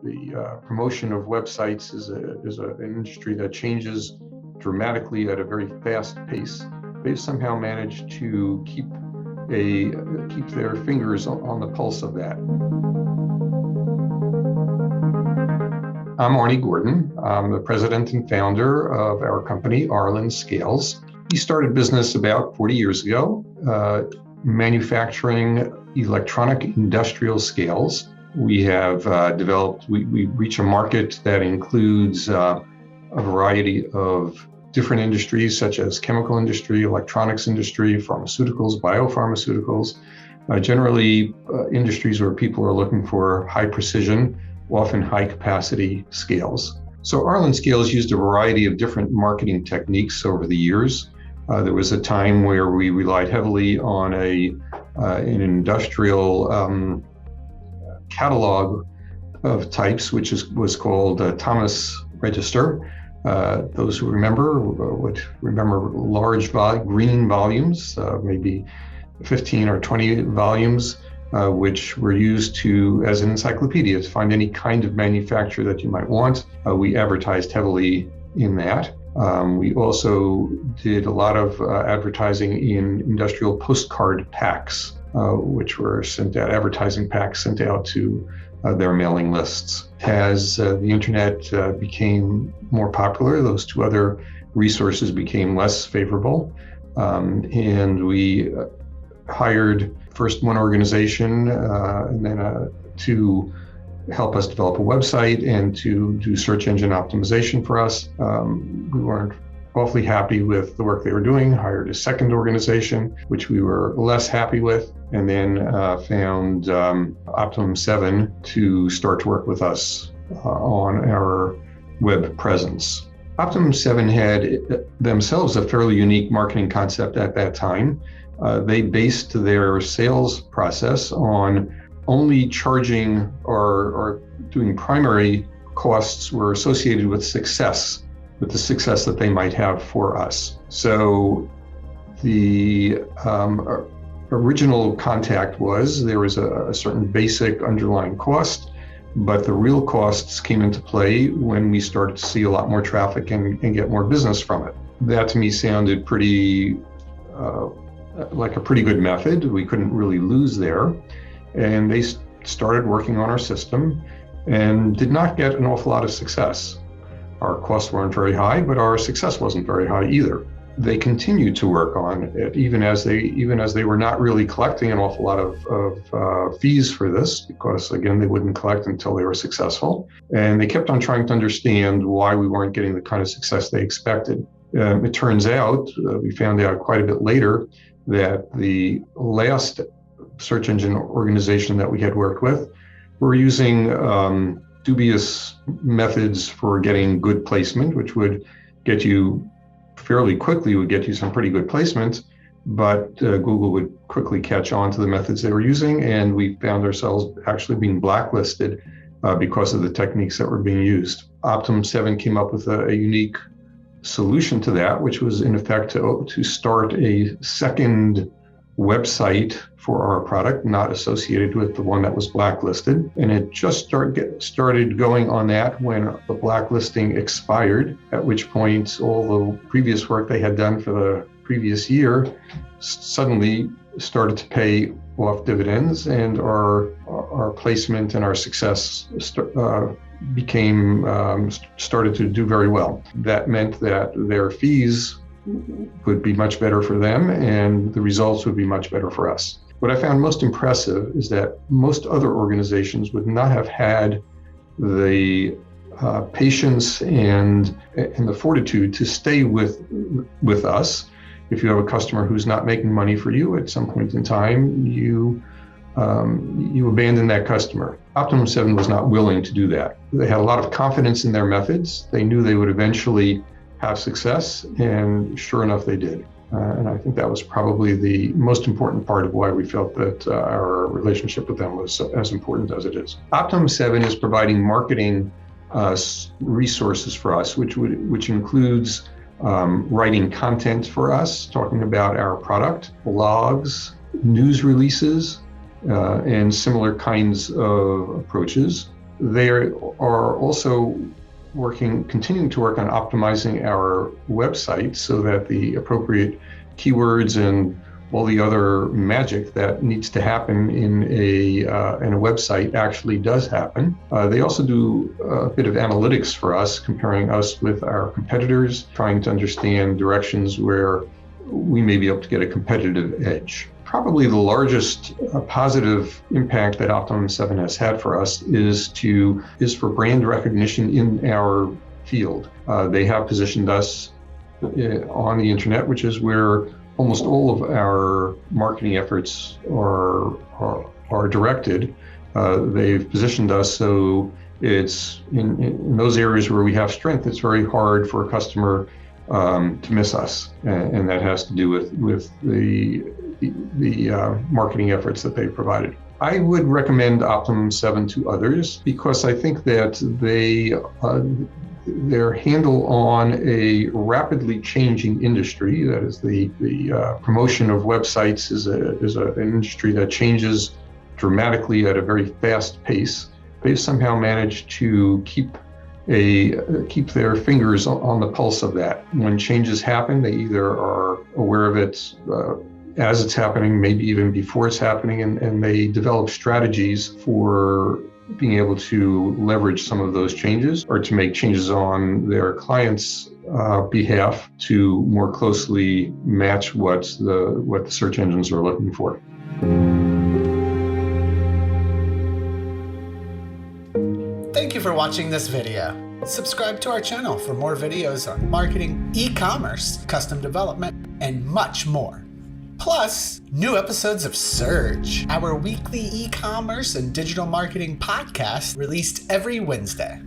The promotion of websites is an industry that changes dramatically at a very fast pace. They've somehow managed to keep their fingers on the pulse of that. I'm Arnie Gordon. I'm the president and founder of our company, Arlyn Scales. We started business about 40 years ago, manufacturing electronic industrial scales. We have we reach a market that includes a variety of different industries such as chemical industry, electronics industry, pharmaceuticals, biopharmaceuticals, generally industries where people are looking for high precision, often high capacity scales. So Arlyn Scales used a variety of different marketing techniques over the years. There was a time where we relied heavily on an industrial catalog of types, which was called Thomas Register. Those who remember would remember large green volumes, maybe 15 or 20 volumes, which were used as an encyclopedia to find any kind of manufacturer that you might want. We advertised heavily in that. We also did a lot of advertising in industrial postcard packs, which were sent out, advertising packs sent out to their mailing lists. As the internet became more popular, those two other resources became less favorable. And we hired first one organization and then to help us develop a website and to do search engine optimization for us. We weren't awfully happy with the work they were doing, hired a second organization, which we were less happy with, and then found Optimum7 to start to work with us on our web presence. Optimum7 had themselves a fairly unique marketing concept at that time. They based their sales process on only charging or doing primary costs were associated with the success that they might have for us. So the original contact was there was a certain basic underlying cost, but the real costs came into play when we started to see a lot more traffic and get more business from it. That to me sounded pretty like a pretty good method. We couldn't really lose there. And they started working on our system and did not get an awful lot of success. Our costs weren't very high, but our success wasn't very high either. They continued to work on it, even as they were not really collecting an awful lot of fees for this, because again, they wouldn't collect until they were successful. And they kept on trying to understand why we weren't getting the kind of success they expected. It turns out, we found out quite a bit later, that the last search engine organization that we had worked with were using dubious methods for getting good placement, which would get you fairly quickly, would get you some pretty good placement, but Google would quickly catch on to the methods they were using, and we found ourselves actually being blacklisted because of the techniques that were being used. Optimum7 came up with a unique solution to that, which was in effect to start a second website for our product, not associated with the one that was blacklisted. And it just started going on that when the blacklisting expired, at which point all the previous work they had done for the previous year suddenly started to pay off dividends, and our placement and our success started to do very well. That meant that their fees would be much better for them and the results would be much better for us. What I found most impressive is that most other organizations would not have had the patience and the fortitude to stay with us. If you have a customer who's not making money for you at some point in time, you abandon that customer. Optimum7 was not willing to do that. They had a lot of confidence in their methods. They knew they would eventually have success, and sure enough, they did. And I think that was probably the most important part of why we felt that our relationship with them was as important as it is. Optimum7 is providing marketing resources for us, which includes writing content for us, talking about our product, blogs, news releases, and similar kinds of approaches. they are also continuing to work on optimizing our website so that the appropriate keywords and all the other magic that needs to happen in a website actually does happen. They also do a bit of analytics for us, comparing us with our competitors, trying to understand directions where we may be able to get a competitive edge. Probably the largest positive impact that Optimum7 has had for us is for brand recognition in our field. They have positioned us on the internet, which is where almost all of our marketing efforts are directed. They've positioned us so it's in those areas where we have strength. It's very hard for a customer to miss us, and that has to do with the marketing efforts that they provided. I would recommend Optimum7 to others because I think that their handle on a rapidly changing industry, that is the promotion of websites is an industry that changes dramatically at a very fast pace. They've somehow managed to keep their fingers on the pulse of that. When changes happen, they either are aware of it as it's happening, maybe even before it's happening, and they develop strategies for being able to leverage some of those changes or to make changes on their clients' behalf to more closely match what the search engines are looking for. Thank you for watching this video. Subscribe to our channel for more videos on marketing, e-commerce, custom development, and much more. Plus, new episodes of Surge, our weekly e-commerce and digital marketing podcast released every Wednesday.